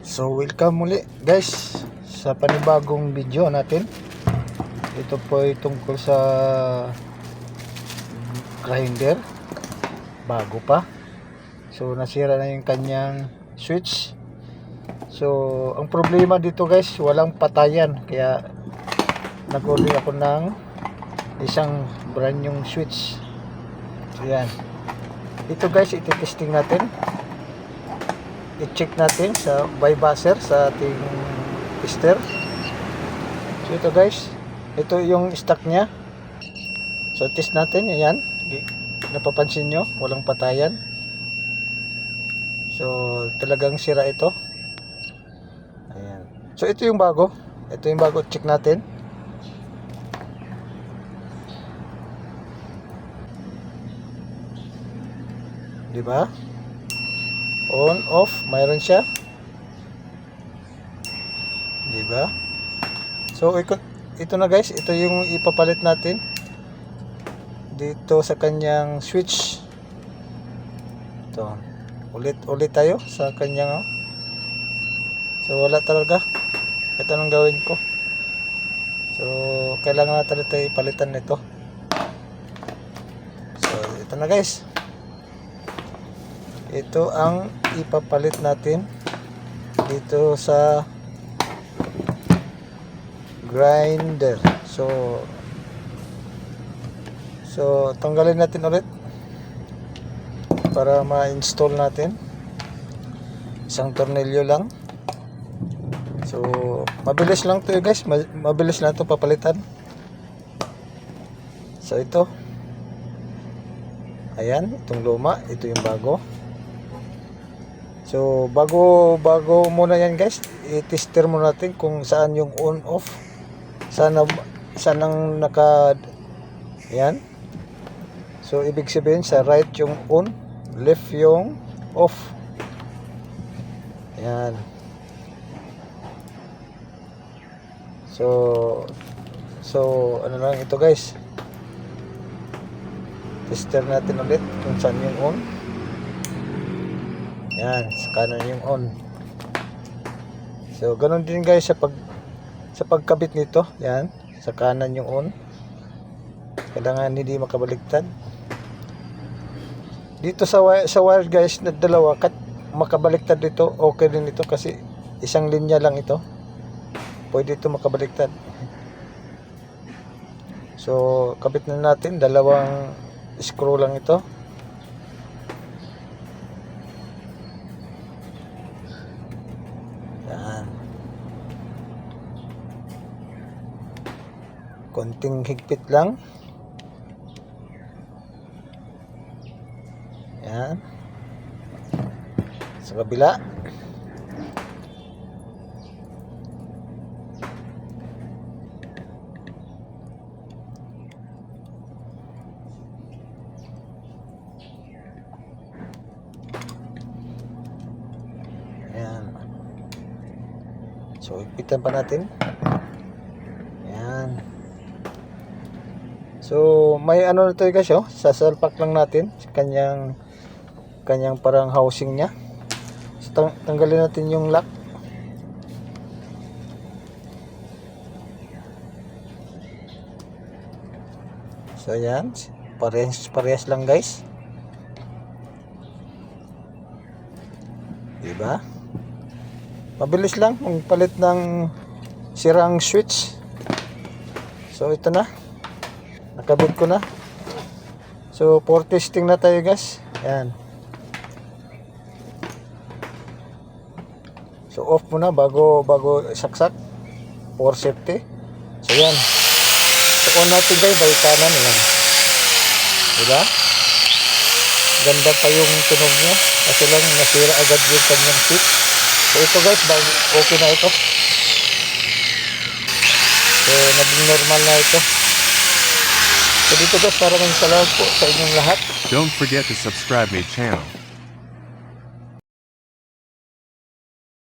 So welcome muli guys sa panibagong video natin. Ito po ay tungkol sa grinder, bago pa. So nasira na yung kanyang switch. So ang problema dito guys, walang patayan, kaya nag-order ako ng isang brand yung switch. So yan, ito guys, iti-testing natin, i-check natin sa by buzzer sa ating tester. So ito guys, ito yung stock nya. So test natin, ayan, napapansin nyo, walang patayan. So talagang sira ito. Ayan. So ito yung bago, check natin. Diba? On, off, mayroon siya. Diba? So ito na guys, ito yung ipapalit natin dito sa kanyang switch. Ito, ulit tayo sa kanyang so wala talaga. Ito nang gawin ko. So kailangan natin ito ipalitan nito. So ito na guys, ito ang ipapalit natin dito sa grinder. So tanggalin natin ulit para ma-install natin. Isang tornilyo lang. So mabilis lang to guys, mabilis lang to papalitan. So ito, ayan, itong luma, ito yung bago. So bago muna yan guys, i-tester muna natin kung saan yung on off, saan ang naka, yan. So ibig sabihin sa right yung on, left yung off. Yan. So ano lang ito guys, tester natin ulit kung saan yung on. Yan, sa kanan yung on. So ganun din guys sa pagkabit nito. Yan, sa kanan yung on. Kailangan hindi makabaliktad. Dito sa wire guys na dalawa, makabaliktad dito, okay din ito kasi isang linya lang ito. Pwede ito makabaliktad. So kabit na natin, dalawang screw lang ito. Yan. Konting higpit lang. Yan. Sa kabila. Yan. So higpitan pa natin. Yan. So may ano nito guys, sasalpak lang natin sa kanyang parang housing nya. So tanggalin natin yung lock. So yan, parehas lang guys. Diba? Mabilis lang ang palit ng sirang switch. So ito na, nakabit ko na. So for testing na tayo guys. Yan. So off muna bago saksak for safety. So yan. So on natin guys, by kanan yan. Diba? Ganda pa yung tunog niya kasi lang nasira agad yung kanyang switch. So ito guys, okay na ito. So naging normal na ito. So dito guys, maraming salamat po sa inyong lahat. Don't forget to subscribe my channel.